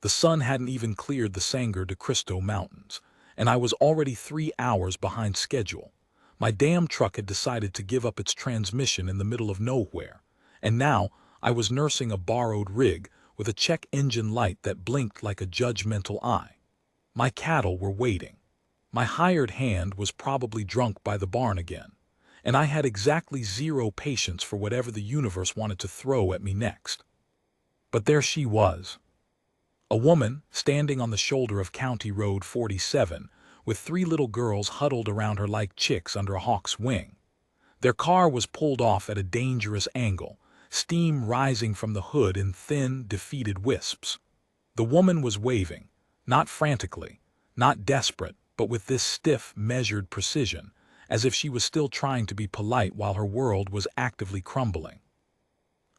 The sun hadn't even cleared the Sangre de Cristo Mountains, and I was already 3 hours behind schedule. My damn truck had decided to give up its transmission in the middle of nowhere, and now I was nursing a borrowed rig with a check engine light that blinked like a judgmental eye. My cattle were waiting. My hired hand was probably drunk by the barn again, and I had exactly zero patience for whatever the universe wanted to throw at me next. But there she was. A woman standing on the shoulder of County Road 47, with 3 little girls huddled around her like chicks under a hawk's wing. Their car was pulled off at a dangerous angle, steam rising from the hood in thin, defeated wisps. The woman was waving, not frantically, not desperate, but with this stiff, measured precision, as if she was still trying to be polite while her world was actively crumbling.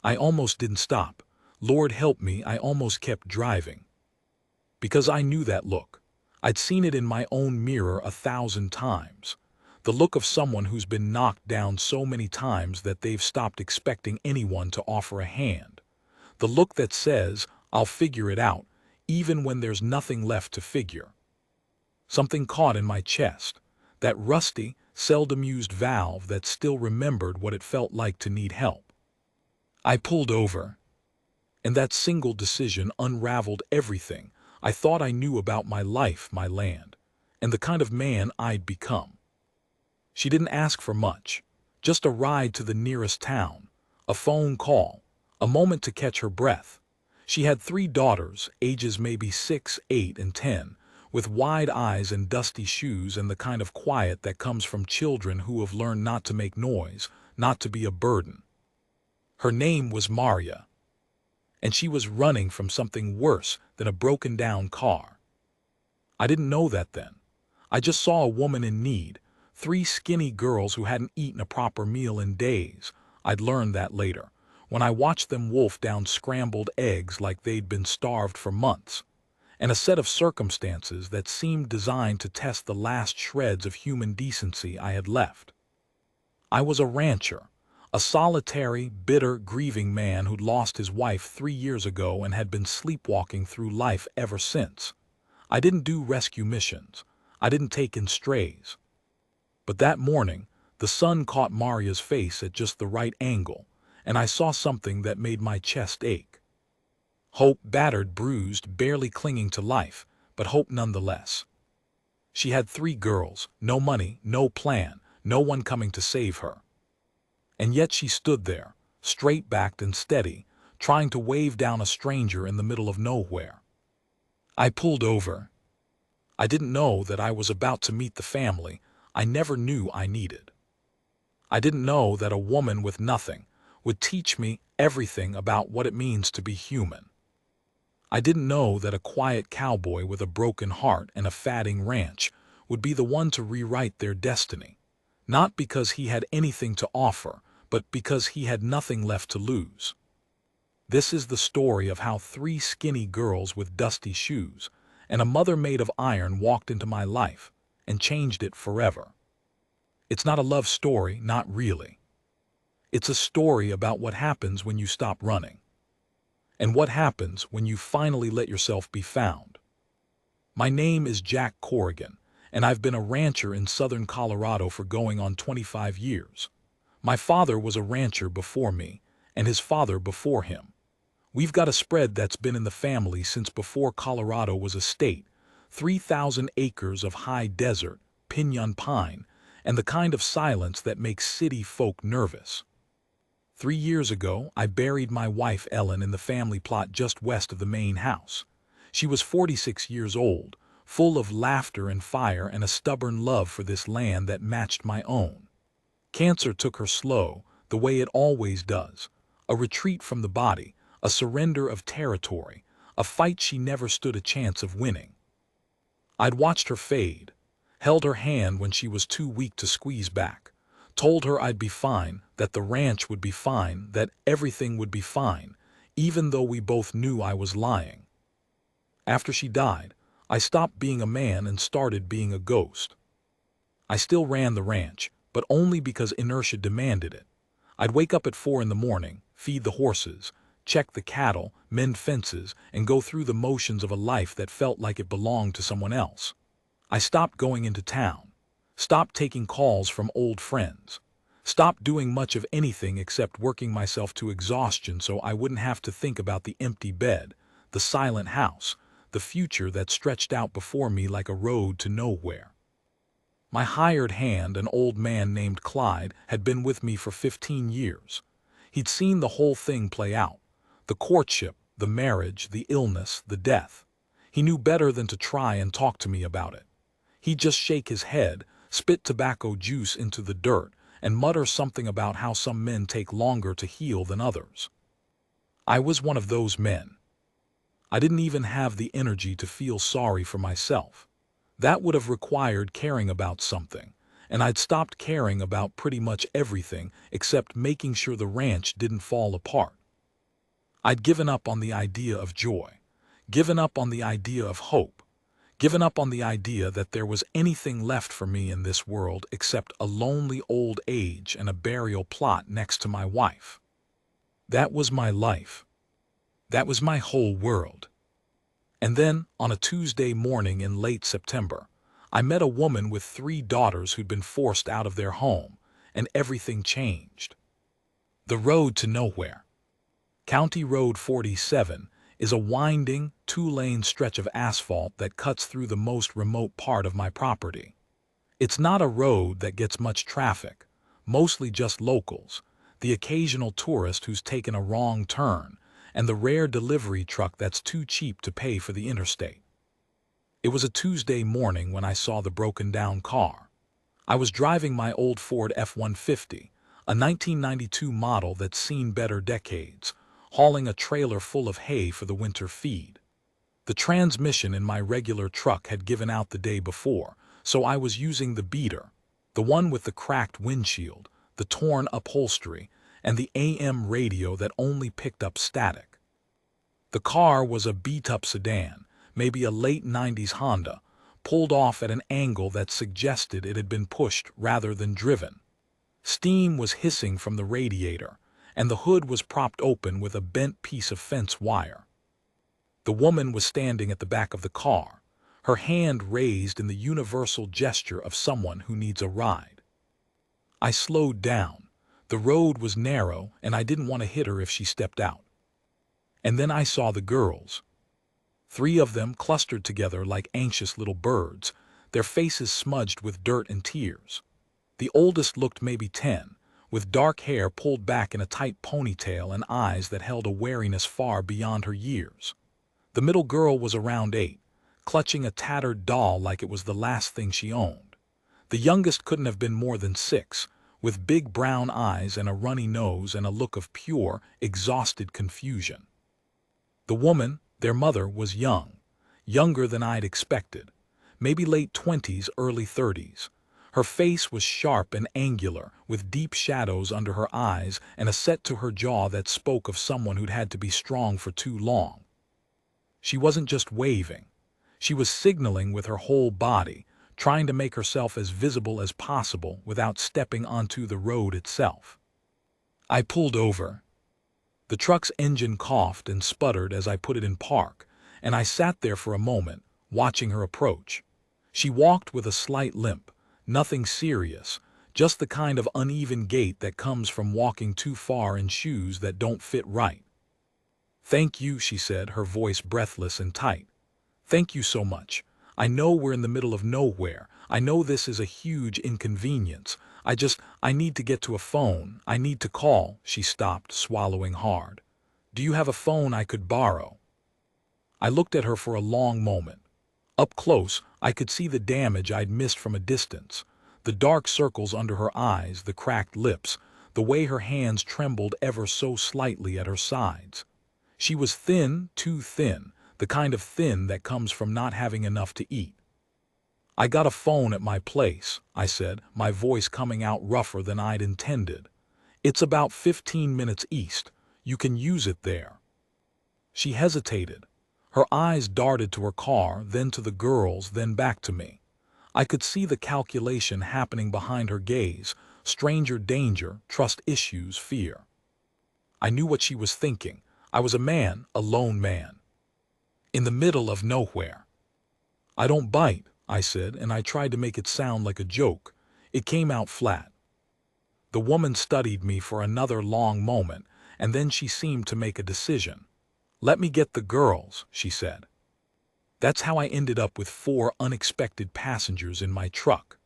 I almost didn't stop. Lord help me, I almost kept driving. Because I knew that look. I'd seen it in my own mirror 1,000 times. The look of someone who's been knocked down so many times that they've stopped expecting anyone to offer a hand. The look that says, I'll figure it out, even when there's nothing left to figure. Something caught in my chest, that rusty, seldom used valve that still remembered what it felt like to need help. I pulled over, and that single decision unraveled everything I thought I knew about my life, my land, and the kind of man I'd become. She didn't ask for much, just a ride to the nearest town, a phone call, a moment to catch her breath. She had 3 daughters, ages maybe 6, 8, and 10, with wide eyes and dusty shoes and the kind of quiet that comes from children who have learned not to make noise, not to be a burden. Her name was Maria, and she was running from something worse than a broken-down car. I didn't know that then. I just saw a woman in need, 3 skinny girls who hadn't eaten a proper meal in days. I'd learned that later, when I watched them wolf down scrambled eggs like they'd been starved for months, and a set of circumstances that seemed designed to test the last shreds of human decency I had left. I was a rancher, a solitary, bitter, grieving man who'd lost his wife 3 years ago and had been sleepwalking through life ever since. I didn't do rescue missions. I didn't take in strays. But that morning, the sun caught Maria's face at just the right angle, and I saw something that made my chest ache. Hope, battered, bruised, barely clinging to life, but hope nonetheless. She had 3 girls, no money, no plan, no one coming to save her. And yet she stood there, straight-backed and steady, trying to wave down a stranger in the middle of nowhere. I pulled over. I didn't know that I was about to meet the family I never knew I needed. I didn't know that a woman with nothing would teach me everything about what it means to be human. I didn't know that a quiet cowboy with a broken heart and a fatting ranch would be the one to rewrite their destiny, not because he had anything to offer, but because he had nothing left to lose. This is the story of how 3 skinny girls with dusty shoes and a mother made of iron walked into my life and changed it forever. It's not a love story, not really. It's a story about what happens when you stop running, and what happens when you finally let yourself be found. My name is Jack Corrigan, and I've been a rancher in southern Colorado for going on 25 years. My father was a rancher before me, and his father before him. We've got a spread that's been in the family since before Colorado was a state, 3,000 acres of high desert, pinyon pine, and the kind of silence that makes city folk nervous. 3 years ago, I buried my wife Ellen in the family plot just west of the main house. She was 46 years old, full of laughter and fire and a stubborn love for this land that matched my own. Cancer took her slow, the way it always does, a retreat from the body, a surrender of territory, a fight she never stood a chance of winning. I'd watched her fade, held her hand when she was too weak to squeeze back, told her I'd be fine, that the ranch would be fine, that everything would be fine, even though we both knew I was lying. After she died, I stopped being a man and started being a ghost. I still ran the ranch, but only because inertia demanded it. I'd wake up at 4 in the morning, feed the horses, check the cattle, mend fences, and go through the motions of a life that felt like it belonged to someone else. I stopped going into town, stopped taking calls from old friends, stopped doing much of anything except working myself to exhaustion so I wouldn't have to think about the empty bed, the silent house, the future that stretched out before me like a road to nowhere. My hired hand, an old man named Clyde, had been with me for 15 years. He'd seen the whole thing play out. The courtship, the marriage, the illness, the death. He knew better than to try and talk to me about it. He'd just shake his head, spit tobacco juice into the dirt, and mutter something about how some men take longer to heal than others. I was one of those men. I didn't even have the energy to feel sorry for myself. That would have required caring about something, and I'd stopped caring about pretty much everything except making sure the ranch didn't fall apart. I'd given up on the idea of joy, given up on the idea of hope, given up on the idea that there was anything left for me in this world except a lonely old age and a burial plot next to my wife. That was my life. That was my whole world. And then, on a Tuesday morning in late September, I met a woman with 3 daughters who'd been forced out of their home, and everything changed. The road to nowhere. County Road 47 is a winding, 2-lane stretch of asphalt that cuts through the most remote part of my property. It's not a road that gets much traffic, mostly just locals, the occasional tourist who's taken a wrong turn, and the rare delivery truck that's too cheap to pay for the interstate. It was a Tuesday morning when I saw the broken-down car. I was driving my old Ford F-150, a 1992 model that's seen better decades, hauling a trailer full of hay for the winter feed. The transmission in my regular truck had given out the day before, so I was using the beater, the one with the cracked windshield, the torn upholstery, and the AM radio that only picked up static. The car was a beat-up sedan, maybe a late 90s Honda, pulled off at an angle that suggested it had been pushed rather than driven. Steam was hissing from the radiator, and the hood was propped open with a bent piece of fence wire. The woman was standing at the back of the car, her hand raised in the universal gesture of someone who needs a ride. I slowed down. The road was narrow, and I didn't want to hit her if she stepped out. And then I saw the girls. 3 of them clustered together like anxious little birds, their faces smudged with dirt and tears. The oldest looked maybe 10, with dark hair pulled back in a tight ponytail and eyes that held a wariness far beyond her years. The middle girl was around 8, clutching a tattered doll like it was the last thing she owned. The youngest couldn't have been more than 6, with big brown eyes and a runny nose and a look of pure, exhausted confusion. The woman, their mother, was young, younger than I'd expected, maybe late 20s, early 30s. Her face was sharp and angular, with deep shadows under her eyes and a set to her jaw that spoke of someone who'd had to be strong for too long. She wasn't just waving. She was signaling with her whole body, trying to make herself as visible as possible without stepping onto the road itself. I pulled over. The truck's engine coughed and sputtered as I put it in park, and I sat there for a moment, watching her approach. She walked with a slight limp, nothing serious, just the kind of uneven gait that comes from walking too far in shoes that don't fit right. "Thank you," she said, her voice breathless and tight. "Thank you so much. I know we're in the middle of nowhere. I know this is a huge inconvenience. I need to get to a phone. I need to call." She stopped, swallowing hard. "Do you have a phone I could borrow?" I looked at her for a long moment. Up close, I could see the damage I'd missed from a distance. The dark circles under her eyes, the cracked lips, the way her hands trembled ever so slightly at her sides. She was thin, too thin, the kind of thin that comes from not having enough to eat. "I got a phone at my place," I said, my voice coming out rougher than I'd intended. "It's about 15 minutes east. You can use it there." She hesitated. Her eyes darted to her car, then to the girls, then back to me. I could see the calculation happening behind her gaze: stranger danger, trust issues, fear. I knew what she was thinking. I was a man, a lone man, in the middle of nowhere. "I don't bite," I said, and I tried to make it sound like a joke. It came out flat. The woman studied me for another long moment, and then she seemed to make a decision. "Let me get the girls," she said. That's how I ended up with 4 unexpected passengers in my truck.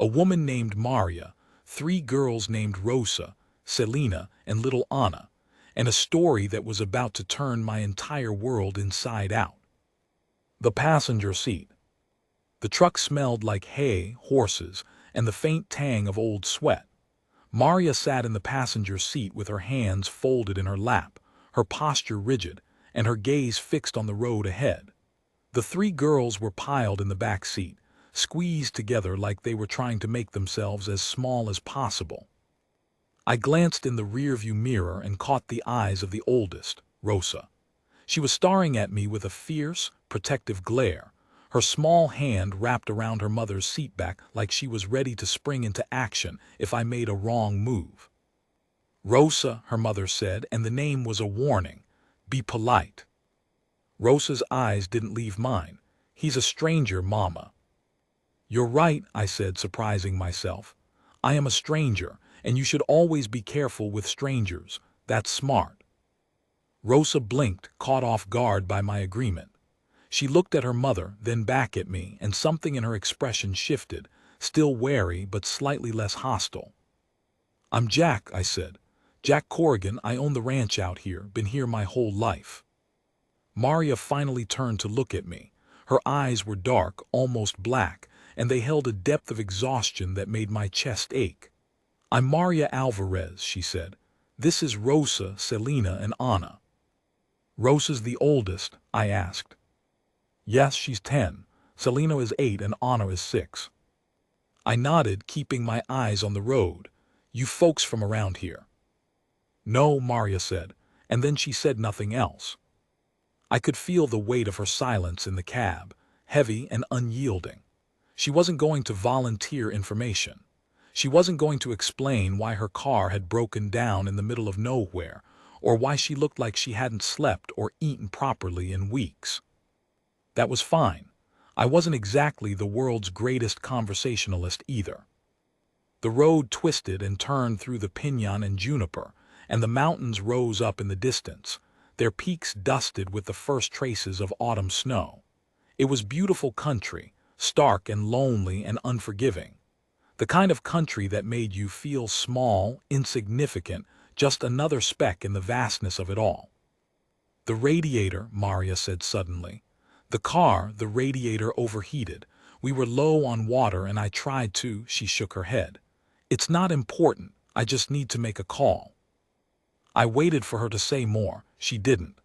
A woman named Maria, 3 girls named Rosa, Selena, and little Anna, and a story that was about to turn my entire world inside out. The passenger seat. The truck smelled like hay, horses, and the faint tang of old sweat. Maria sat in the passenger seat with her hands folded in her lap, her posture rigid, and her gaze fixed on the road ahead. The 3 girls were piled in the back seat, squeezed together like they were trying to make themselves as small as possible. I glanced in the rearview mirror and caught the eyes of the oldest, Rosa. She was staring at me with a fierce, protective glare, her small hand wrapped around her mother's seatback like she was ready to spring into action if I made a wrong move. "Rosa," her mother said, and the name was a warning. "Be polite." Rosa's eyes didn't leave mine. "He's a stranger, Mama." "You're right," I said, surprising myself. "I am a stranger, and you should always be careful with strangers. That's smart." Rosa blinked, caught off guard by my agreement. She looked at her mother, then back at me, and something in her expression shifted, still wary but slightly less hostile. "I'm Jack," I said. "Jack Corrigan. I own the ranch out here, been here my whole life." Maria finally turned to look at me. Her eyes were dark, almost black, and they held a depth of exhaustion that made my chest ache. "I'm Maria Alvarez," she said. "This is Rosa, Selena, and Anna." "Rosa's the oldest?" I asked. "Yes, she's 10. Selena is 8 and Anna is 6. I nodded, keeping my eyes on the road. "You folks from around here?" "No," Maria said, and then she said nothing else. I could feel the weight of her silence in the cab, heavy and unyielding. She wasn't going to volunteer information. She wasn't going to explain why her car had broken down in the middle of nowhere, or why she looked like she hadn't slept or eaten properly in weeks. That was fine. I wasn't exactly the world's greatest conversationalist either. The road twisted and turned through the piñon and juniper, and the mountains rose up in the distance, their peaks dusted with the first traces of autumn snow. It was beautiful country, stark and lonely and unforgiving. The kind of country that made you feel small, insignificant, just another speck in the vastness of it all. "The radiator," Maria said suddenly. The radiator overheated. We were low on water and I tried to." She shook her head. "It's not important. I just need to make a call." I waited for her to say more. She didn't.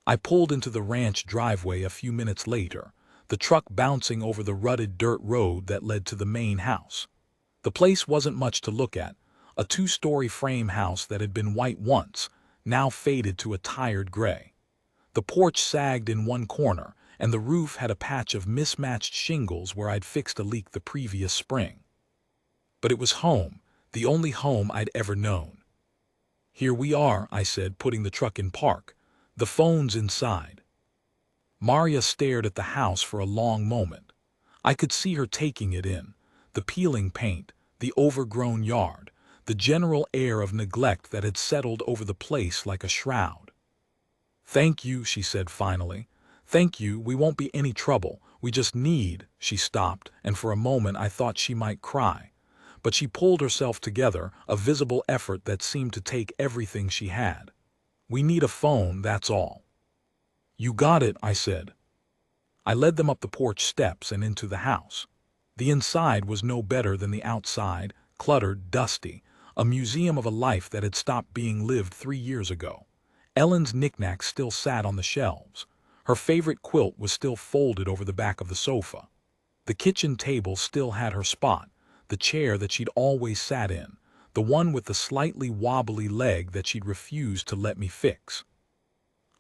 I pulled into the ranch driveway a few minutes later, the truck bouncing over the rutted dirt road that led to the main house. The place wasn't much to look at, a 2-story frame house that had been white once, now faded to a tired gray. The porch sagged in one corner, and the roof had a patch of mismatched shingles where I'd fixed a leak the previous spring. But it was home, the only home I'd ever known. "Here we are," I said, putting the truck in park. "The phone's inside." Maria stared at the house for a long moment. I could see her taking it in, the peeling paint, the overgrown yard, the general air of neglect that had settled over the place like a shroud. "Thank you," she said finally. "Thank you, we won't be any trouble. We just need—" She stopped, and for a moment I thought she might cry. But she pulled herself together, a visible effort that seemed to take everything she had. "We need a phone, that's all." "You got it," I said. I led them up the porch steps and into the house. The inside was no better than the outside, cluttered, dusty, a museum of a life that had stopped being lived 3 years ago. Ellen's knickknacks still sat on the shelves. Her favorite quilt was still folded over the back of the sofa. The kitchen table still had her spot, the chair that she'd always sat in, the one with the slightly wobbly leg that she'd refused to let me fix.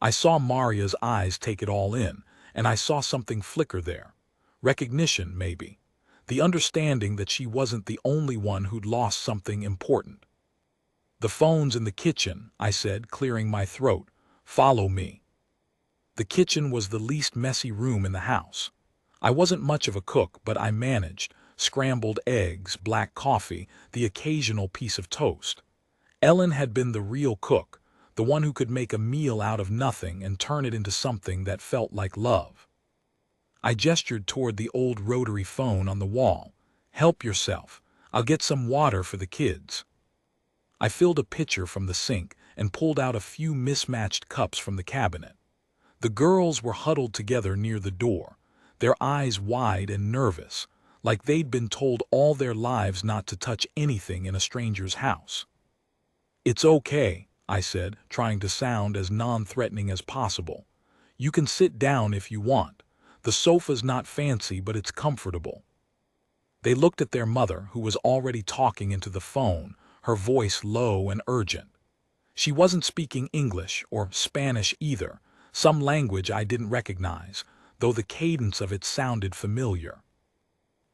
I saw Maria's eyes take it all in, and I saw something flicker there. Recognition, maybe. The understanding that she wasn't the only one who'd lost something important. "The phone's in the kitchen," I said, clearing my throat. Follow me. The kitchen was the least messy room in the house. I wasn't much of a cook, but I managed. Scrambled eggs, black coffee, the occasional piece of toast. Ellen had been the real cook, the one who could make a meal out of nothing and turn it into something that felt like love. I gestured toward the old rotary phone on the wall. Help yourself. I'll get some water for the kids. I filled a pitcher from the sink and pulled out a few mismatched cups from the cabinet. The girls were huddled together near the door, their eyes wide and nervous, like they'd been told all their lives not to touch anything in a stranger's house. It's okay, I said, trying to sound as non-threatening as possible. You can sit down if you want. The sofa's not fancy, but it's comfortable. They looked at their mother, who was already talking into the phone, her voice low and urgent. She wasn't speaking English or Spanish either, some language I didn't recognize, though the cadence of it sounded familiar.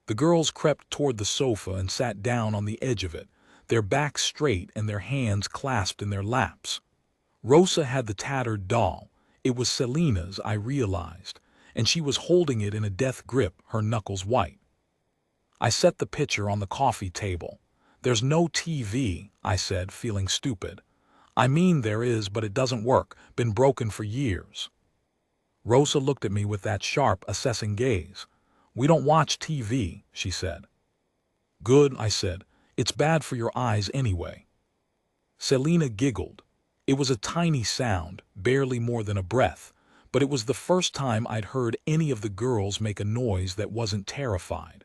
The girls crept toward the sofa and sat down on the edge of it, their backs straight and their hands clasped in their laps. Rosa had the tattered doll. It was Selena's, I realized, and she was holding it in a death grip, her knuckles white. I set the pitcher on the coffee table. There's no TV, I said, feeling stupid. I mean there is, but it doesn't work, been broken for years. Rosa looked at me with that sharp, assessing gaze. We don't watch TV, she said. Good, I said. It's bad for your eyes anyway. Selena giggled. It was a tiny sound, barely more than a breath, but it was the first time I'd heard any of the girls make a noise that wasn't terrified.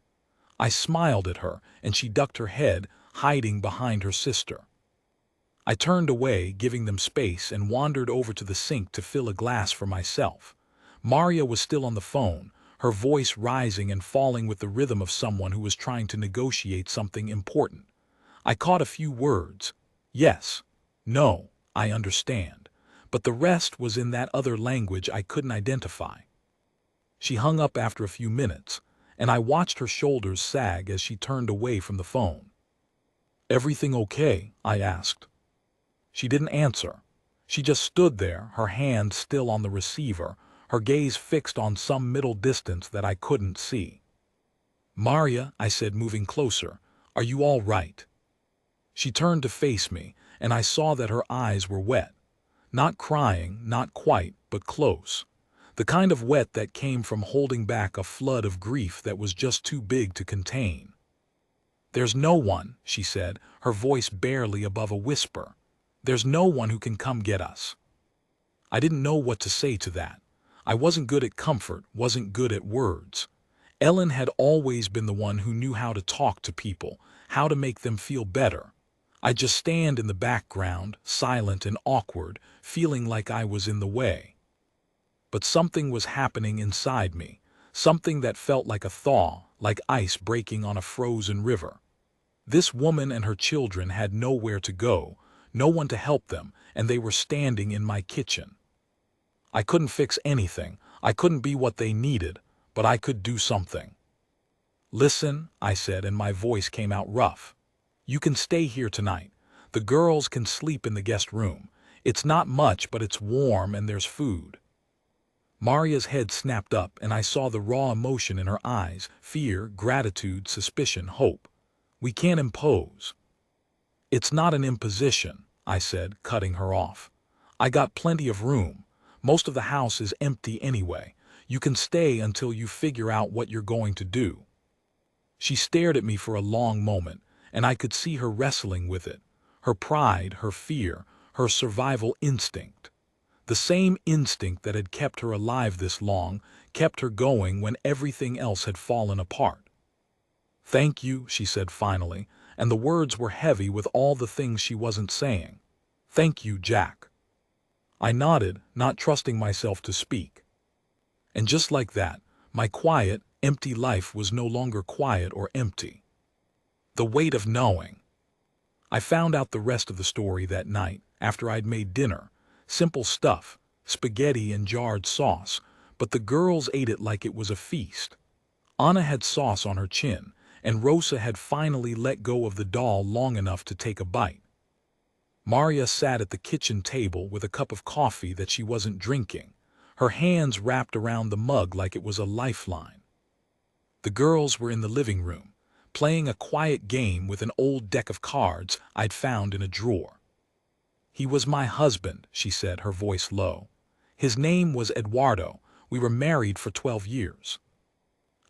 I smiled at her, and she ducked her head, hiding behind her sister. I turned away, giving them space, and wandered over to the sink to fill a glass for myself. Maria was still on the phone, her voice rising and falling with the rhythm of someone who was trying to negotiate something important. I caught a few words. Yes, no, I understand. But the rest was in that other language I couldn't identify. She hung up after a few minutes, and I watched her shoulders sag as she turned away from the phone. Everything okay? I asked. She didn't answer. She just stood there, her hand still on the receiver, her gaze fixed on some middle distance that I couldn't see. Maria, I said, moving closer, are you all right? She turned to face me, and I saw that her eyes were wet. Not crying, not quite, but close. The kind of wet that came from holding back a flood of grief that was just too big to contain. There's no one, she said, her voice barely above a whisper. There's no one who can come get us. I didn't know what to say to that. I wasn't good at comfort, wasn't good at words. Ellen had always been the one who knew how to talk to people, how to make them feel better. I'd just stand in the background, silent and awkward, feeling like I was in the way. But something was happening inside me, something that felt like a thaw, like ice breaking on a frozen river. This woman and her children had nowhere to go, no one to help them, and they were standing in my kitchen. I couldn't fix anything, I couldn't be what they needed, but I could do something. Listen, I said, and my voice came out rough. You can stay here tonight. The girls can sleep in the guest room. It's not much, but it's warm and there's food. Maria's head snapped up, and I saw the raw emotion in her eyes, fear, gratitude, suspicion, hope. We can't impose. It's not an imposition, I said, cutting her off. I got plenty of room. Most of the house is empty anyway. You can stay until you figure out what you're going to do. She stared at me for a long moment, and I could see her wrestling with it. Her pride, her fear, her survival instinct. The same instinct that had kept her alive this long, kept her going when everything else had fallen apart. Thank you, she said finally, and the words were heavy with all the things she wasn't saying. Thank you, Jack. I nodded, not trusting myself to speak. And just like that, my quiet, empty life was no longer quiet or empty. The weight of knowing. I found out the rest of the story that night, after I'd made dinner. Simple stuff, spaghetti and jarred sauce, but the girls ate it like it was a feast. Anna had sauce on her chin, and Rosa had finally let go of the doll long enough to take a bite. Maria sat at the kitchen table with a cup of coffee that she wasn't drinking, her hands wrapped around the mug like it was a lifeline. The girls were in the living room, playing a quiet game with an old deck of cards I'd found in a drawer. "He was my husband," she said, her voice low. "His name was Eduardo. We were married for 12 years.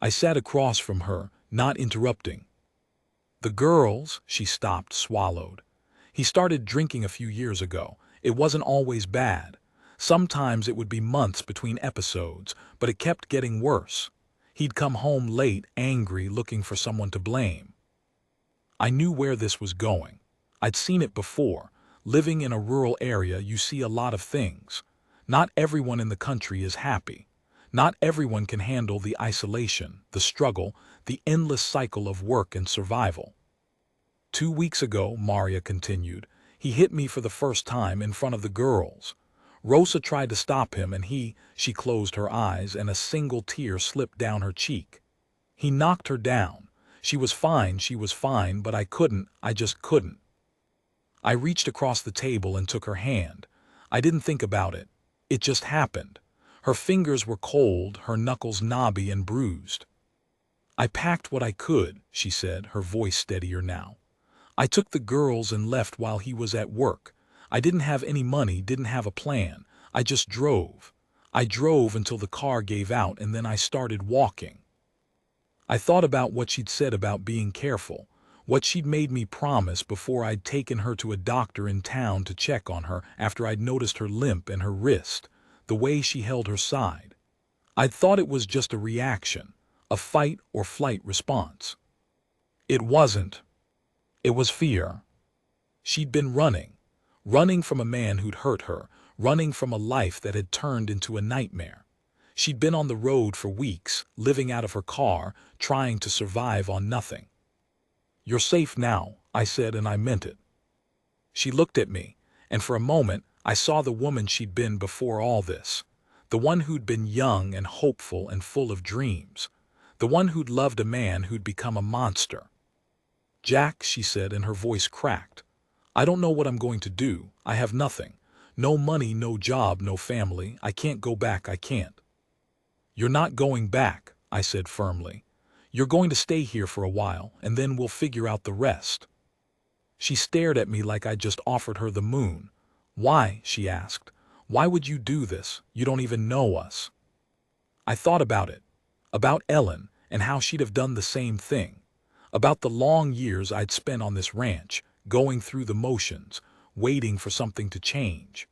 I sat across from her, not interrupting. "The girls," she stopped, swallowed. "He started drinking a few years ago. It wasn't always bad. Sometimes it would be months between episodes, but it kept getting worse. He'd come home late, angry, looking for someone to blame." I knew where this was going. I'd seen it before. Living in a rural area, you see a lot of things. Not everyone in the country is happy. Not everyone can handle the isolation, the struggle, the endless cycle of work and survival. "2 weeks ago," Maria continued, "he hit me for the first time in front of the girls. Rosa tried to stop him and she closed her eyes and a single tear slipped down her cheek. He knocked her down. She was fine, but I just couldn't. I reached across the table and took her hand. I didn't think about it. It just happened. Her fingers were cold, her knuckles knobby and bruised. I packed what I could," she said, her voice steadier now. "I took the girls and left while he was at work. I didn't have any money, didn't have a plan. I just drove. I drove until the car gave out and then I started walking." I thought about what she'd said about being careful, what she'd made me promise before I'd taken her to a doctor in town to check on her after I'd noticed her limp and her wrist, the way she held her side. I'd thought it was just a reaction, a fight or flight response. It wasn't. It was fear. She'd been running from a man who'd hurt her, running from a life that had turned into a nightmare. She'd been on the road for weeks, living out of her car, trying to survive on nothing. "You're safe now," I said, and I meant it. She looked at me, and for a moment I saw the woman she'd been before all this, the one who'd been young and hopeful and full of dreams, the one who'd loved a man who'd become a monster. "Jack," she said, and her voice cracked, "I don't know what I'm going to do. I have nothing. No money, no job, no family. I can't go back, I can't." "You're not going back," I said firmly. "You're going to stay here for a while, and then we'll figure out the rest." She stared at me like I'd just offered her the moon. "Why?" she asked. "Why would you do this? You don't even know us." I thought about it, about Ellen and how she'd have done the same thing, about the long years I'd spent on this ranch, going through the motions, waiting for something to change,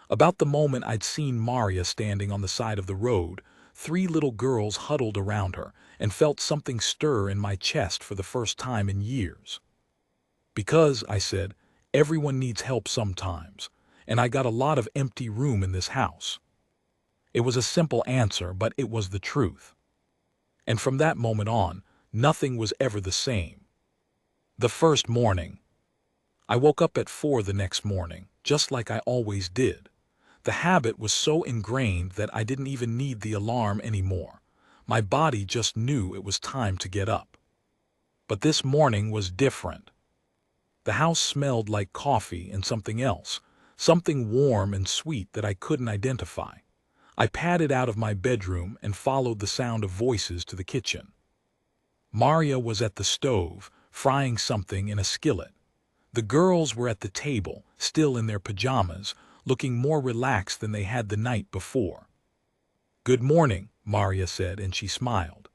about the moment I'd seen Maria standing on the side of the road, 3 little girls huddled around her, and felt something stir in my chest for the first time in years. "Because," I said, "everyone needs help sometimes, and I got a lot of empty room in this house." It was a simple answer, but it was the truth. And from that moment on, nothing was ever the same. The first morning. I woke up at 4 the next morning, just like I always did. The habit was so ingrained that I didn't even need the alarm anymore. My body just knew it was time to get up. But this morning was different. The house smelled like coffee and something else, something warm and sweet that I couldn't identify. I padded out of my bedroom and followed the sound of voices to the kitchen. Maria was at the stove, frying something in a skillet. The girls were at the table, still in their pajamas, looking more relaxed than they had the night before. "Good morning," Maria said, and she smiled.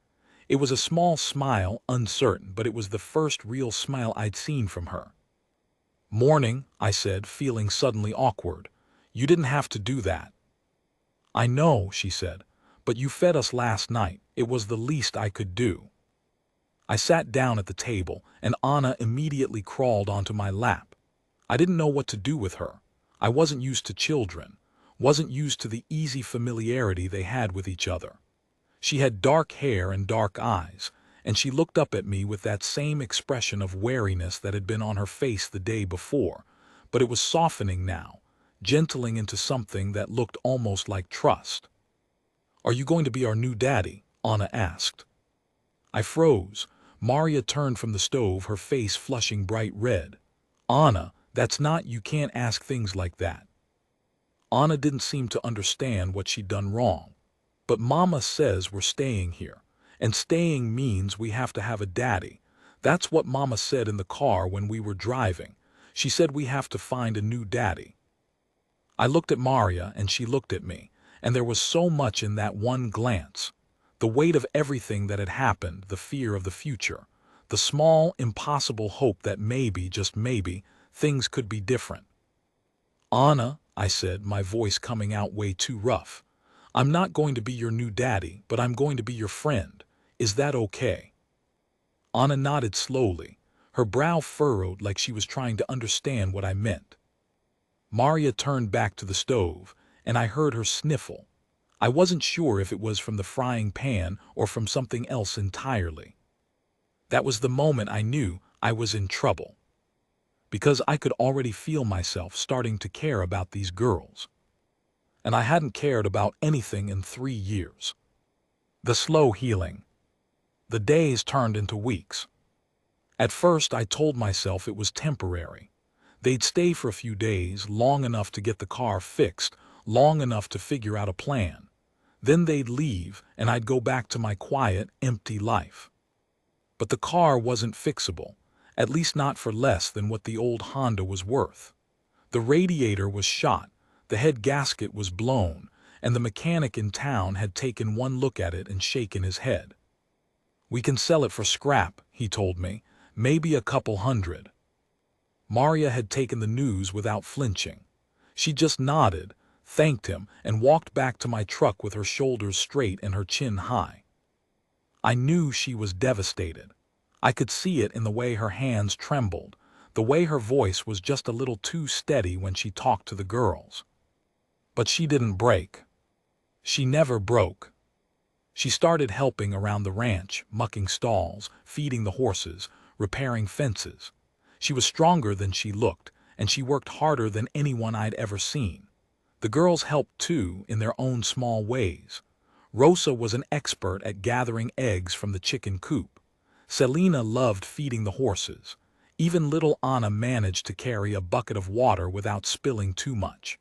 It was a small smile, uncertain, but it was the first real smile I'd seen from her. "Morning," I said, feeling suddenly awkward. "You didn't have to do that." "I know," she said, "but you fed us last night. It was the least I could do." I sat down at the table, and Anna immediately crawled onto my lap. I didn't know what to do with her. I wasn't used to children, wasn't used to the easy familiarity they had with each other. She had dark hair and dark eyes, and she looked up at me with that same expression of wariness that had been on her face the day before, but it was softening now, gentling into something that looked almost like trust. "Are you going to be our new daddy?" Anna asked. I froze. Maria turned from the stove, her face flushing bright red. "Anna," That's not, you can't ask things like that. Anna didn't seem to understand what she'd done wrong. But Mama says we're staying here. And staying means we have to have a daddy. That's what Mama said in the car when we were driving. She said we have to find a new daddy. I looked at Maria and she looked at me, and there was so much in that one glance. The weight of everything that had happened, the fear of the future, the small, impossible hope that maybe, just maybe, things could be different. Anna, I said, my voice coming out way too rough, I'm not going to be your new daddy, but I'm going to be your friend. Is that okay? Anna nodded slowly, her brow furrowed like she was trying to understand what I meant. Maria turned back to the stove, and I heard her sniffle. I wasn't sure if it was from the frying pan or from something else entirely. That was the moment I knew I was in trouble. Because I could already feel myself starting to care about these girls. And I hadn't cared about anything in 3 years. The slow healing. The days turned into weeks. At first I told myself it was temporary. They'd stay for a few days, long enough to get the car fixed, long enough to figure out a plan. Then they'd leave, and I'd go back to my quiet, empty life. But the car wasn't fixable, at least not for less than what the old Honda was worth. The radiator was shot, the head gasket was blown, and the mechanic in town had taken one look at it and shaken his head. We can sell it for scrap, he told me, maybe a couple hundred. Maria had taken the news without flinching. She just nodded, thanked him, and walked back to my truck with her shoulders straight and her chin high. I knew she was devastated. I could see it in the way her hands trembled, the way her voice was just a little too steady when she talked to the girls. But she didn't break. She never broke. She started helping around the ranch, mucking stalls, feeding the horses, repairing fences. She was stronger than she looked, and she worked harder than anyone I'd ever seen. The girls helped too, in their own small ways. Rosa was an expert at gathering eggs from the chicken coop. Selena loved feeding the horses. Even little Anna managed to carry a bucket of water without spilling too much.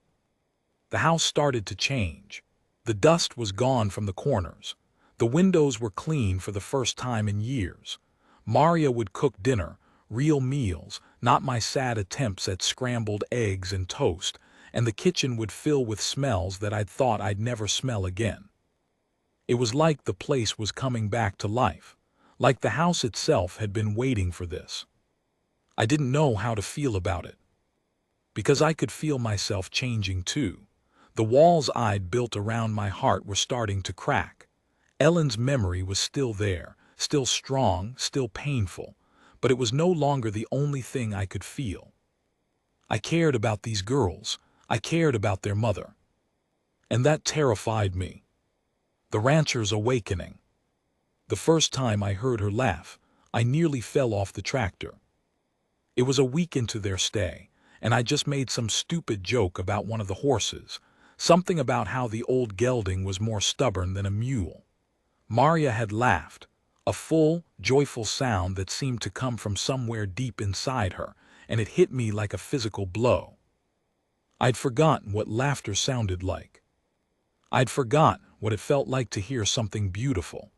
The house started to change. The dust was gone from the corners. The windows were clean for the first time in years. Maria would cook dinner, real meals, not my sad attempts at scrambled eggs and toast, and the kitchen would fill with smells that I'd thought I'd never smell again. It was like the place was coming back to life, like the house itself had been waiting for this. I didn't know how to feel about it, because I could feel myself changing too. The walls I'd built around my heart were starting to crack. Ellen's memory was still there, still strong, still painful, but it was no longer the only thing I could feel. I cared about these girls. I cared about their mother. And that terrified me. The rancher's awakening. The first time I heard her laugh, I nearly fell off the tractor. It was a week into their stay, and I just made some stupid joke about one of the horses, something about how the old gelding was more stubborn than a mule. Maria had laughed, a full, joyful sound that seemed to come from somewhere deep inside her, and it hit me like a physical blow. I'd forgotten what laughter sounded like. I'd forgotten what it felt like to hear something beautiful.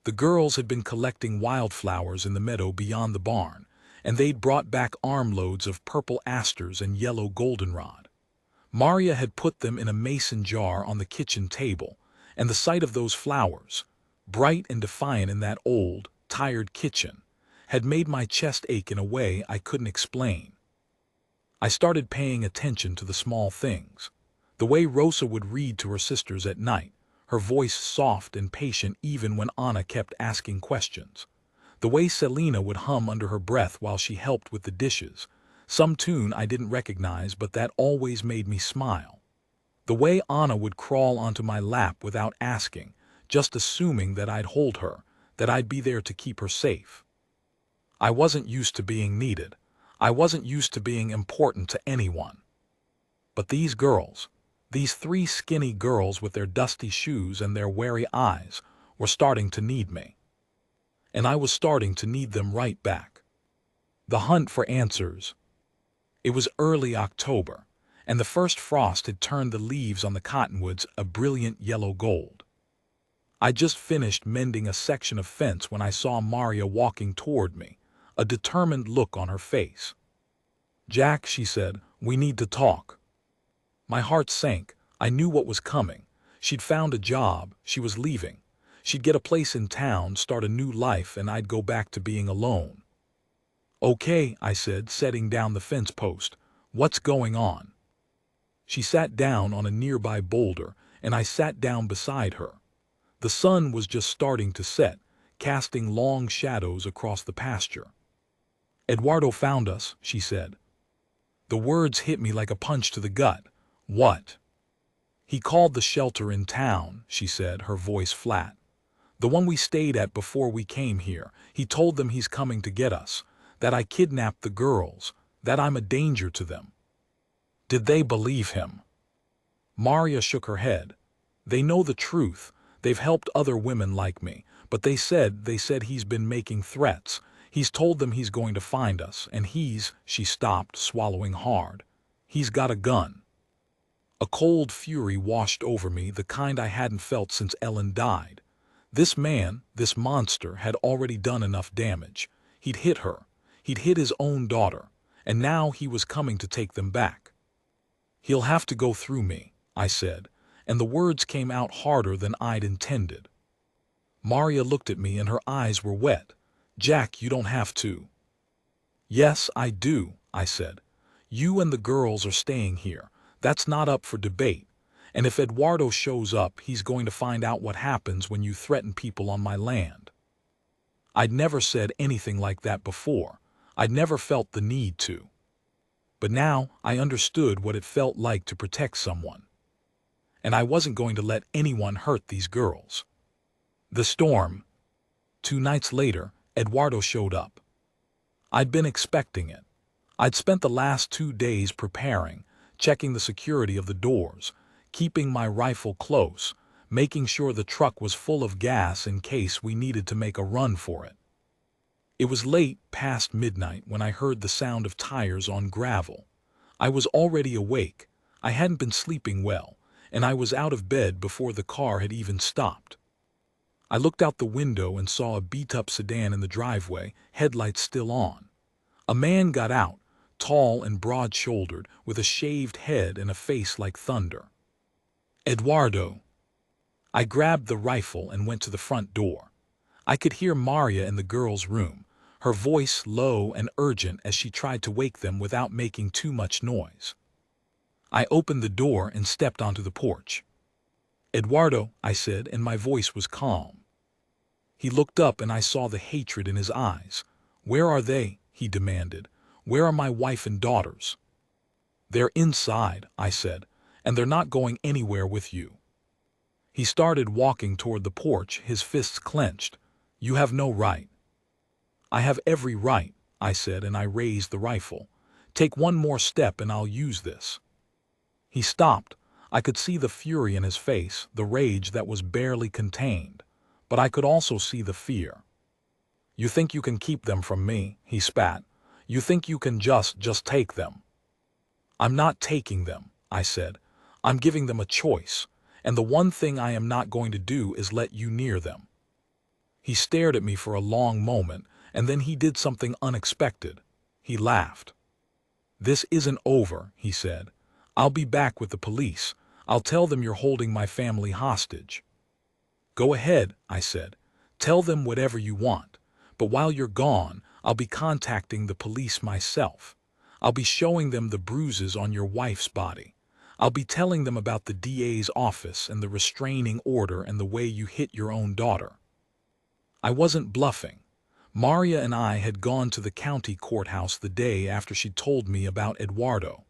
The girls had been collecting wildflowers in the meadow beyond the barn, and they'd brought back armloads of purple asters and yellow goldenrod. Maria had put them in a mason jar on the kitchen table, and the sight of those flowers, bright and defiant in that old, tired kitchen, had made my chest ache in a way I couldn't explain. I started paying attention to the small things. The way Rosa would read to her sisters at night, her voice soft and patient even when Anna kept asking questions. The way Selena would hum under her breath while she helped with the dishes, some tune I didn't recognize but that always made me smile. The way Anna would crawl onto my lap without asking, just assuming that I'd hold her, that I'd be there to keep her safe. I wasn't used to being needed. I wasn't used to being important to anyone. But these girls, these 3 skinny girls with their dusty shoes and their wary eyes, were starting to need me. And I was starting to need them right back. The hunt for answers. It was early October, and the first frost had turned the leaves on the cottonwoods a brilliant yellow gold. I just finished mending a section of fence when I saw Maria walking toward me, a determined look on her face. "Jack," she said, "we need to talk." My heart sank. I knew what was coming. She'd found a job, she was leaving. She'd get a place in town, start a new life, and I'd go back to being alone. "Okay," I said, setting down the fence post. "What's going on?" She sat down on a nearby boulder, and I sat down beside her. The sun was just starting to set, casting long shadows across the pasture. "Eduardo found us," she said. The words hit me like a punch to the gut. "What?" "He called the shelter in town," she said, her voice flat. "The one we stayed at before we came here. He told them he's coming to get us, that I kidnapped the girls, that I'm a danger to them." "Did they believe him?" Maria shook her head. "They know the truth. They've helped other women like me, but they said he's been making threats. He's told them he's going to find us, and she stopped, swallowing hard. "He's got a gun." A cold fury washed over me, the kind I hadn't felt since Ellen died. This man, this monster, had already done enough damage. He'd hit her. He'd hit his own daughter. And now he was coming to take them back. "He'll have to go through me," I said, and the words came out harder than I'd intended. Maria looked at me and her eyes were wet. "Jack, you don't have to." "Yes, I do," I said. "You and the girls are staying here. That's not up for debate. And if Eduardo shows up, he's going to find out what happens when you threaten people on my land." I'd never said anything like that before. I'd never felt the need to. But now I understood what it felt like to protect someone. And I wasn't going to let anyone hurt these girls. The storm. 2 nights later, Eduardo showed up. I'd been expecting it. I'd spent the last 2 days preparing, checking the security of the doors, keeping my rifle close, making sure the truck was full of gas in case we needed to make a run for it. It was late past midnight when I heard the sound of tires on gravel. I was already awake. I hadn't been sleeping well, and I was out of bed before the car had even stopped. I looked out the window and saw a beat-up sedan in the driveway, headlights still on. A man got out, tall and broad-shouldered, with a shaved head and a face like thunder. "Eduardo." I grabbed the rifle and went to the front door. I could hear Maria in the girls' room, her voice low and urgent as she tried to wake them without making too much noise. I opened the door and stepped onto the porch. "Eduardo," I said, and my voice was calm. He looked up and I saw the hatred in his eyes. "Where are they?" he demanded. "Where are my wife and daughters?" "They're inside," I said, "and they're not going anywhere with you." He started walking toward the porch, his fists clenched. "You have no right." "I have every right," I said, and I raised the rifle. "Take one more step and I'll use this." He stopped. I could see the fury in his face, the rage that was barely contained, but I could also see the fear. "You think you can keep them from me?" he spat. "You think you can just take them?" "I'm not taking them," I said. "I'm giving them a choice, and the one thing I am not going to do is let you near them." He stared at me for a long moment, and then he did something unexpected. He laughed. "This isn't over," he said. "I'll be back with the police. I'll tell them you're holding my family hostage." "Go ahead," I said. "Tell them whatever you want. But while you're gone, I'll be contacting the police myself. I'll be showing them the bruises on your wife's body. I'll be telling them about the DA's office and the restraining order and the way you hit your own daughter." I wasn't bluffing. Maria and I had gone to the county courthouse the day after she told me about Eduardo.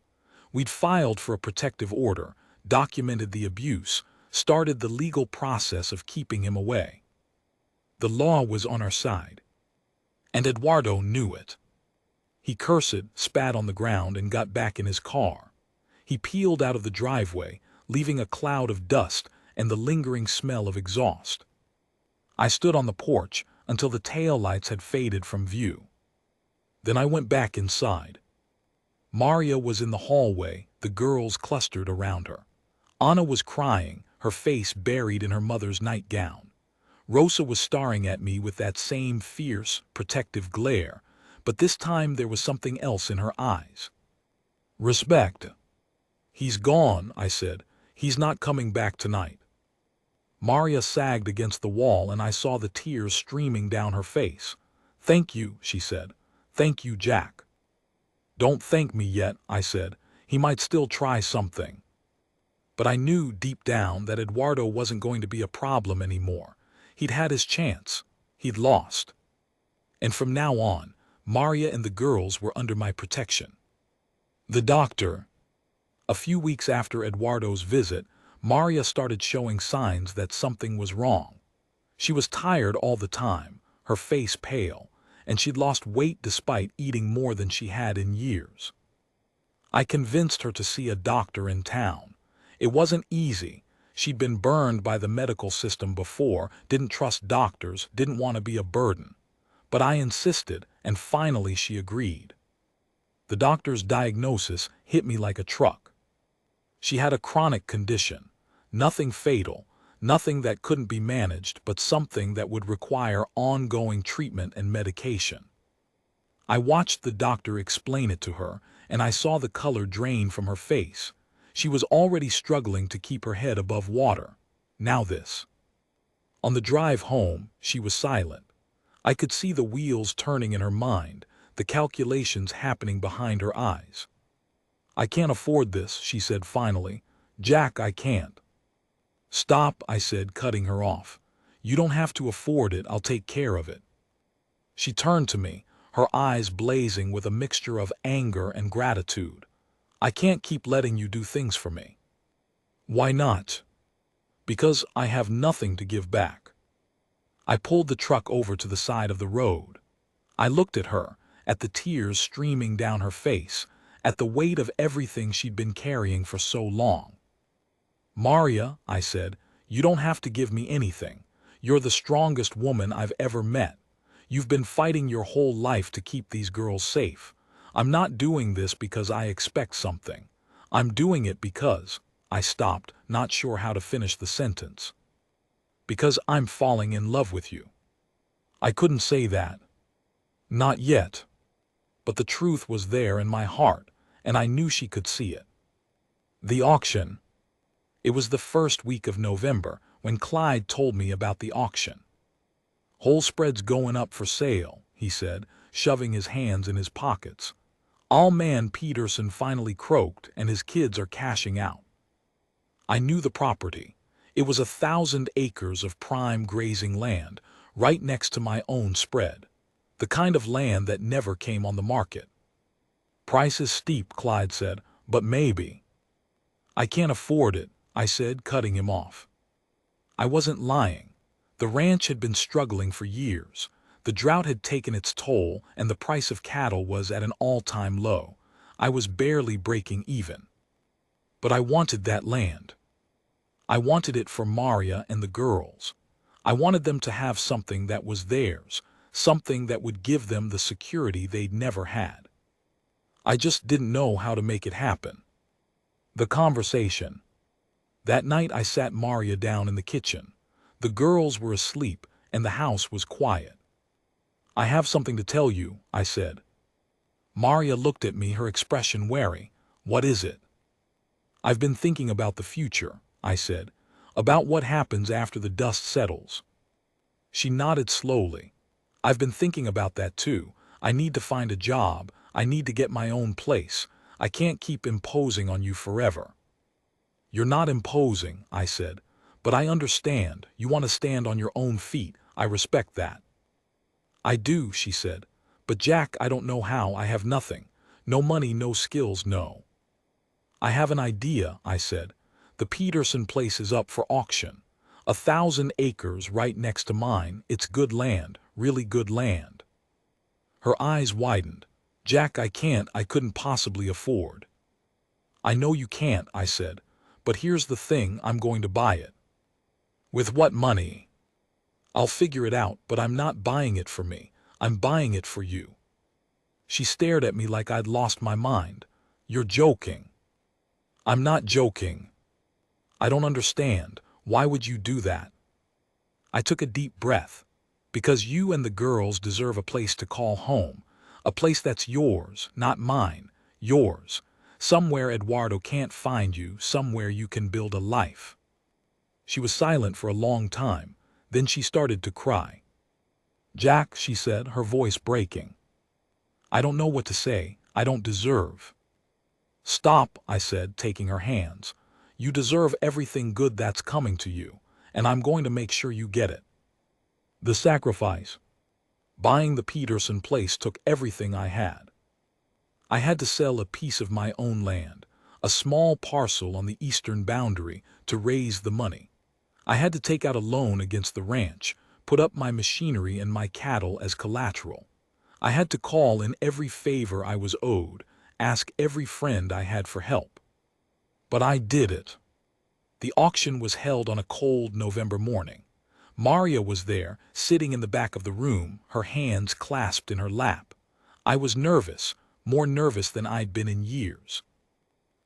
We'd filed for a protective order, documented the abuse, started the legal process of keeping him away. The law was on our side. And Eduardo knew it. He cursed, spat on the ground, and got back in his car. He peeled out of the driveway, leaving a cloud of dust and the lingering smell of exhaust. I stood on the porch until the taillights had faded from view. Then I went back inside. Maria was in the hallway, the girls clustered around her. Anna was crying, her face buried in her mother's nightgown. Rosa was staring at me with that same fierce, protective glare, but this time there was something else in her eyes. Respect. He's gone, I said. He's not coming back tonight. Maria sagged against the wall and I saw the tears streaming down her face. Thank you, she said. Thank you, Jack. Don't thank me yet, I said. He might still try something. But I knew deep down that Eduardo wasn't going to be a problem anymore. He'd had his chance. He'd lost. And from now on, Maria and the girls were under my protection. The doctor. A few weeks after Eduardo's visit, Maria started showing signs that something was wrong. She was tired all the time, her face pale, and she'd lost weight despite eating more than she had in years. I convinced her to see a doctor in town. It wasn't easy. She'd been burned by the medical system before, didn't trust doctors, didn't want to be a burden. But I insisted, and finally she agreed. The doctor's diagnosis hit me like a truck. She had a chronic condition, nothing fatal, nothing that couldn't be managed, but something that would require ongoing treatment and medication. I watched the doctor explain it to her, and I saw the color drain from her face. She was already struggling to keep her head above water. Now this. On the drive home, she was silent. I could see the wheels turning in her mind, the calculations happening behind her eyes. I can't afford this, she said finally. Jack, I can't. Stop, I said, cutting her off. You don't have to afford it, I'll take care of it. She turned to me, her eyes blazing with a mixture of anger and gratitude. I can't keep letting you do things for me. Why not? Because I have nothing to give back. I pulled the truck over to the side of the road. I looked at her, at the tears streaming down her face, at the weight of everything she'd been carrying for so long. Maria, I said, you don't have to give me anything. You're the strongest woman I've ever met. You've been fighting your whole life to keep these girls safe. I'm not doing this because I expect something. I'm doing it because, I stopped, not sure how to finish the sentence. Because I'm falling in love with you. I couldn't say that. Not yet. But the truth was there in my heart, and I knew she could see it. The auction. It was the first week of November when Clyde told me about the auction. Whole spread's going up for sale, he said, shoving his hands in his pockets. All man Peterson finally croaked and his kids are cashing out. I knew the property. It was 1,000 acres of prime grazing land, right next to my own spread. The kind of land that never came on the market. Price is steep, Clyde said, but maybe. I can't afford it, I said, cutting him off. I wasn't lying. The ranch had been struggling for years. The drought had taken its toll and the price of cattle was at an all-time low. I was barely breaking even. But I wanted that land. I wanted it for Maria and the girls. I wanted them to have something that was theirs, something that would give them the security they'd never had. I just didn't know how to make it happen. The conversation. That night I sat Maria down in the kitchen. The girls were asleep and the house was quiet. I have something to tell you, I said. Maria looked at me, her expression wary. What is it? I've been thinking about the future, I said, about what happens after the dust settles. She nodded slowly. I've been thinking about that too. I need to find a job. I need to get my own place. I can't keep imposing on you forever. You're not imposing, I said, but I understand. You want to stand on your own feet. I respect that. I do, she said, but Jack, I don't know how. I have nothing. No money, no skills, no. I have an idea, I said. The Peterson place is up for auction. 1,000 acres right next to mine. It's good land, really good land. Her eyes widened. Jack, I couldn't possibly afford. I know you can't, I said, but here's the thing, I'm going to buy it. With what money? I'll figure it out, but I'm not buying it for me. I'm buying it for you. She stared at me like I'd lost my mind. You're joking. I'm not joking. I don't understand. Why would you do that? I took a deep breath. Because you and the girls deserve a place to call home. A place that's yours, not mine. Yours. Somewhere Eduardo can't find you, somewhere you can build a life. She was silent for a long time. Then she started to cry. Jack, she said, her voice breaking. I don't know what to say. I don't deserve. Stop, I said, taking her hands. You deserve everything good that's coming to you, and I'm going to make sure you get it. The sacrifice. Buying the Peterson place took everything I had. I had to sell a piece of my own land, a small parcel on the eastern boundary, to raise the money. I had to take out a loan against the ranch, put up my machinery and my cattle as collateral. I had to call in every favor I was owed, ask every friend I had for help. But I did it. The auction was held on a cold November morning. Maria was there, sitting in the back of the room, her hands clasped in her lap. I was nervous, more nervous than I'd been in years.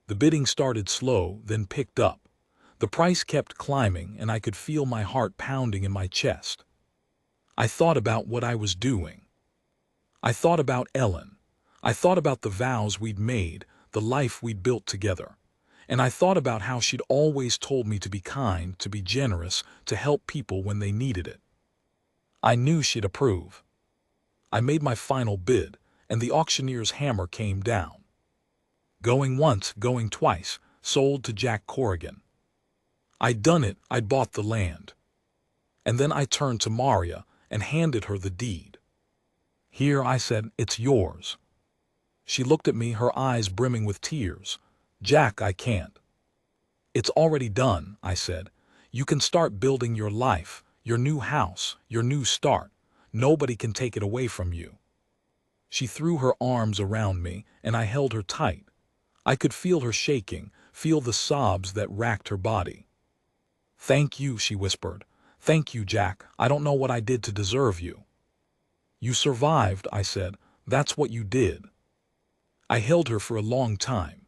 The bidding started slow, then picked up. The price kept climbing, and I could feel my heart pounding in my chest. I thought about what I was doing. I thought about Ellen. I thought about the vows we'd made, the life we'd built together. And I thought about how she'd always told me to be kind, to be generous, to help people when they needed it. I knew she'd approve. I made my final bid, and the auctioneer's hammer came down. Going once, going twice, sold to Jack Corrigan. I'd done it, I'd bought the land. And then I turned to Maria and handed her the deed. Here, I said, it's yours. She looked at me, her eyes brimming with tears. Jack, I can't. It's already done, I said. You can start building your life, your new house, your new start. Nobody can take it away from you. She threw her arms around me, and I held her tight. I could feel her shaking, feel the sobs that racked her body. Thank you, she whispered. Thank you, Jack. I don't know what I did to deserve you. You survived, I said. That's what you did. I held her for a long time.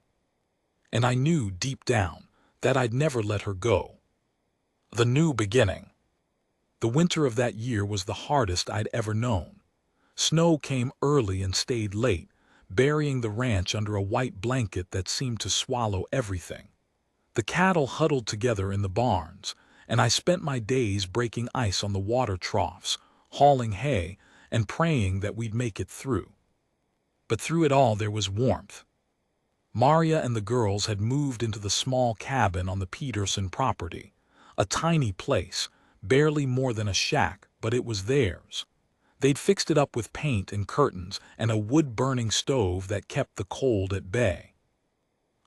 And I knew deep down that I'd never let her go. The new beginning. The winter of that year was the hardest I'd ever known. Snow came early and stayed late, burying the ranch under a white blanket that seemed to swallow everything. The cattle huddled together in the barns, and I spent my days breaking ice on the water troughs, hauling hay, and praying that we'd make it through. But through it all there was warmth. Maria and the girls had moved into the small cabin on the Peterson property, a tiny place, barely more than a shack, but it was theirs. They'd fixed it up with paint and curtains and a wood-burning stove that kept the cold at bay.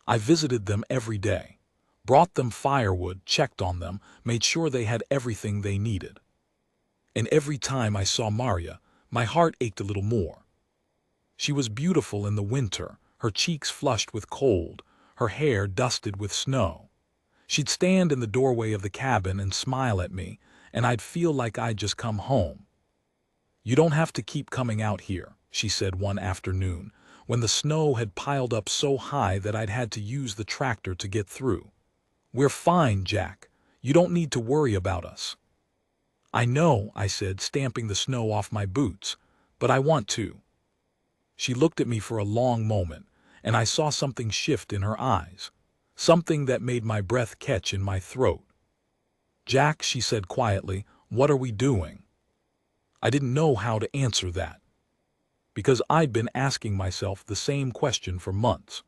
I visited them every day, brought them firewood, checked on them, made sure they had everything they needed. And every time I saw Maria, my heart ached a little more. She was beautiful in the winter, her cheeks flushed with cold, her hair dusted with snow. She'd stand in the doorway of the cabin and smile at me, and I'd feel like I'd just come home. You don't have to keep coming out here, she said one afternoon, when the snow had piled up so high that I'd had to use the tractor to get through. We're fine, Jack. You don't need to worry about us. I know, I said, stamping the snow off my boots, but I want to. She looked at me for a long moment, and I saw something shift in her eyes, something that made my breath catch in my throat. Jack, she said quietly, what are we doing? I didn't know how to answer that, because I'd been asking myself the same question for months.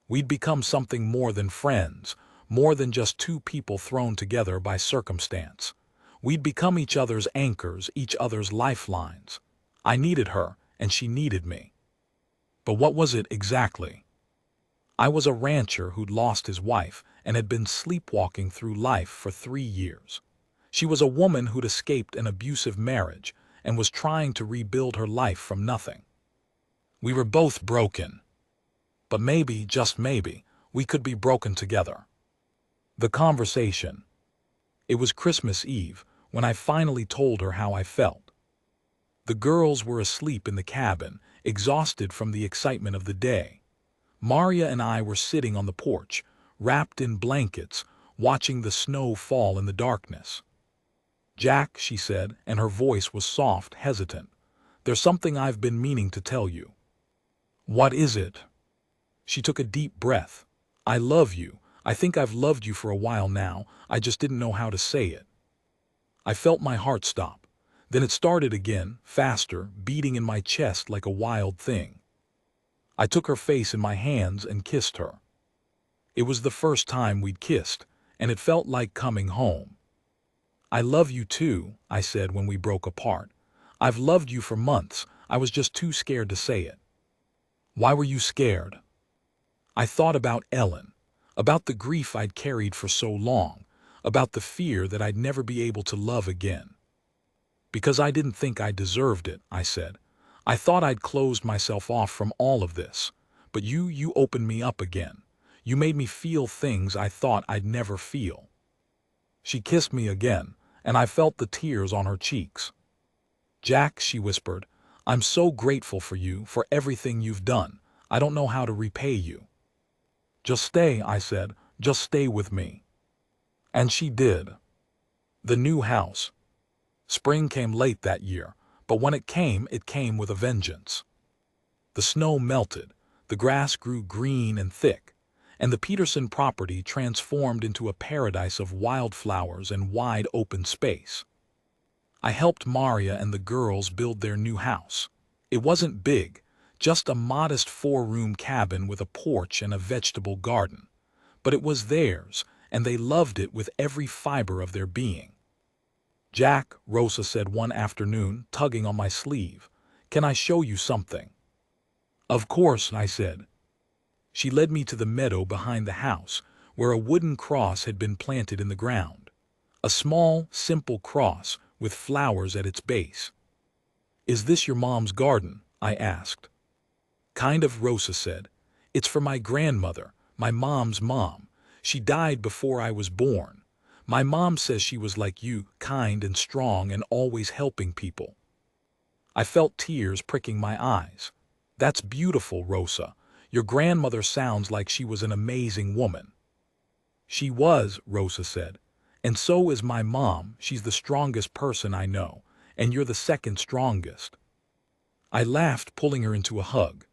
We'd become something more than friends, more than just two people thrown together by circumstance. We'd become each other's anchors, each other's lifelines. I needed her, and she needed me. But what was it exactly? I was a rancher who'd lost his wife and had been sleepwalking through life for 3 years. She was a woman who'd escaped an abusive marriage and was trying to rebuild her life from nothing. We were both broken. But maybe, just maybe, we could be broken together. The conversation. It was Christmas Eve when I finally told her how I felt. The girls were asleep in the cabin, exhausted from the excitement of the day. Maria and I were sitting on the porch, wrapped in blankets, watching the snow fall in the darkness. "Jack," she said, and her voice was soft, hesitant, "there's something I've been meaning to tell you." "What is it?" She took a deep breath. "I love you. I think I've loved you for a while now, I just didn't know how to say it." I felt my heart stop. Then it started again, faster, beating in my chest like a wild thing. I took her face in my hands and kissed her. It was the first time we'd kissed, and it felt like coming home. "I love you too," I said when we broke apart. "I've loved you for months, I was just too scared to say it." "Why were you scared?" I thought about Ellen, about the grief I'd carried for so long, about the fear that I'd never be able to love again. "Because I didn't think I deserved it," I said. "I thought I'd closed myself off from all of this. But you opened me up again. You made me feel things I thought I'd never feel." She kissed me again, and I felt the tears on her cheeks. "Jack," she whispered, "I'm so grateful for you, for everything you've done. I don't know how to repay you." "Just stay," I said. "Just stay with me." And she did. The new house. Spring came late that year, but when it came with a vengeance. The snow melted, the grass grew green and thick, and the Peterson property transformed into a paradise of wildflowers and wide open space. I helped Maria and the girls build their new house. It wasn't big, just a modest 4-room cabin with a porch and a vegetable garden. But it was theirs, and they loved it with every fiber of their being. "Jack," Rosa said one afternoon, tugging on my sleeve, "can I show you something?" "Of course," I said. She led me to the meadow behind the house, where a wooden cross had been planted in the ground. A small, simple cross with flowers at its base. "Is this your mom's garden?" I asked. "Kind of," Rosa said. "It's for my grandmother, my mom's mom. She died before I was born. My mom says she was like you, kind and strong and always helping people." I felt tears pricking my eyes. "That's beautiful, Rosa. Your grandmother sounds like she was an amazing woman." "She was," Rosa said. "And so is my mom. She's the strongest person I know, and you're the second strongest." I laughed, pulling her into a hug.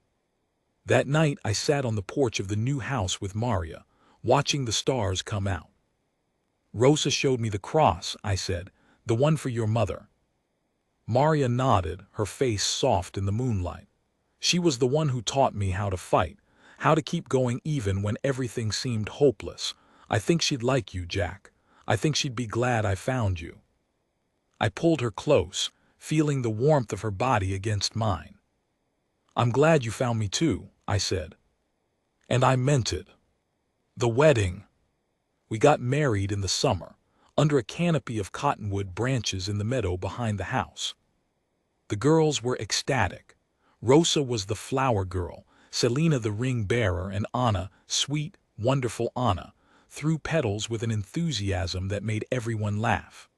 That night I sat on the porch of the new house with Maria, watching the stars come out. "Rosa showed me the cross," I said, "the one for your mother." Maria nodded, her face soft in the moonlight. "She was the one who taught me how to fight, how to keep going even when everything seemed hopeless. I think she'd like you, Jack. I think she'd be glad I found you." I pulled her close, feeling the warmth of her body against mine. "I'm glad you found me too," I said. And I meant it. The wedding. We got married in the summer, under a canopy of cottonwood branches in the meadow behind the house. The girls were ecstatic. Rosa was the flower girl, Selena the ring bearer, and Anna, sweet, wonderful Anna, threw petals with an enthusiasm that made everyone laugh.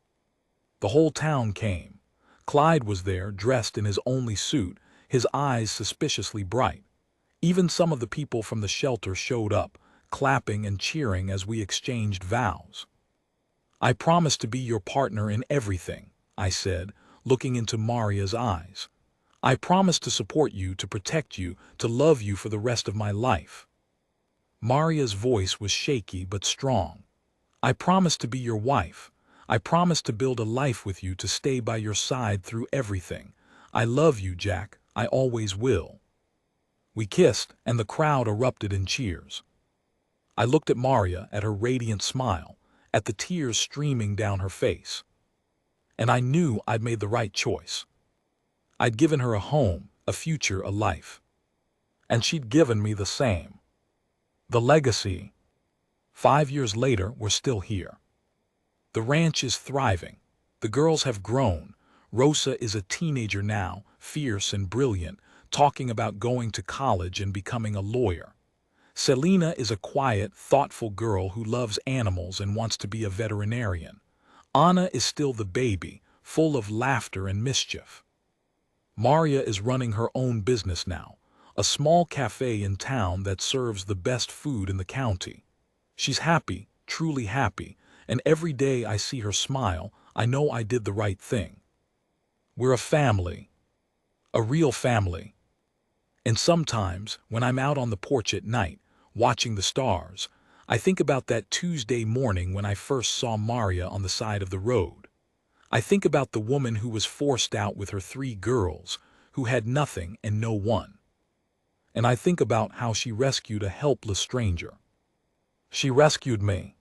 The whole town came. Clyde was there, dressed in his only suit, his eyes suspiciously bright. Even some of the people from the shelter showed up, clapping and cheering as we exchanged vows. "I promise to be your partner in everything," I said, looking into Maria's eyes. "I promise to support you, to protect you, to love you for the rest of my life." Maria's voice was shaky but strong. "I promise to be your wife. I promise to build a life with you, to stay by your side through everything. I love you, Jack. I always will." We kissed, and the crowd erupted in cheers. I looked at Maria, at her radiant smile, at the tears streaming down her face. And I knew I'd made the right choice. I'd given her a home, a future, a life. And she'd given me the same. The legacy. 5 years later, we're still here. The ranch is thriving. The girls have grown. Rosa is a teenager now, fierce and brilliant, talking about going to college and becoming a lawyer. Selena is a quiet, thoughtful girl who loves animals and wants to be a veterinarian. Anna is still the baby, full of laughter and mischief. Maria is running her own business now, a small cafe in town that serves the best food in the county. She's happy, truly happy, and every day I see her smile, I know I did the right thing. We're a family, a real family. And sometimes, when I'm out on the porch at night, watching the stars, I think about that Tuesday morning when I first saw Maria on the side of the road. I think about the woman who was forced out with her 3 girls, who had nothing and no one. And I think about how she rescued a helpless stranger. She rescued me.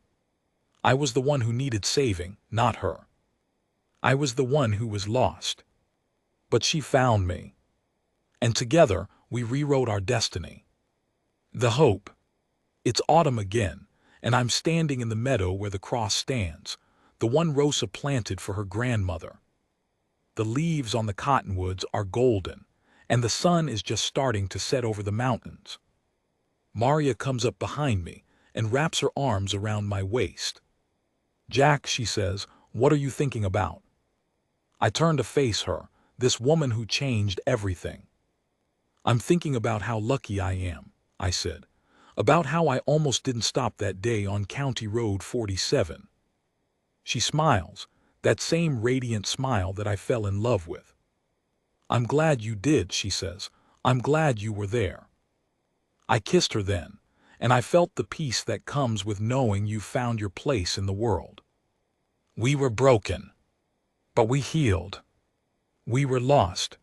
I was the one who needed saving, not her. I was the one who was lost. But she found me. And together, we rewrote our destiny. The hope. It's autumn again, and I'm standing in the meadow where the cross stands, the one Rosa planted for her grandmother. The leaves on the cottonwoods are golden, and the sun is just starting to set over the mountains. Maria comes up behind me and wraps her arms around my waist. "Jack," she says, "what are you thinking about?" I turn to face her, this woman who changed everything. "I'm thinking about how lucky I am," I said, "about how I almost didn't stop that day on County Road 47. She smiles, that same radiant smile that I fell in love with. "I'm glad you did," she says. "I'm glad you were there." I kissed her then, and I felt the peace that comes with knowing you've found your place in the world. We were broken, but we healed. We were lost,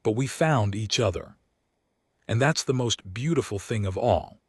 but we found each other. And that's the most beautiful thing of all.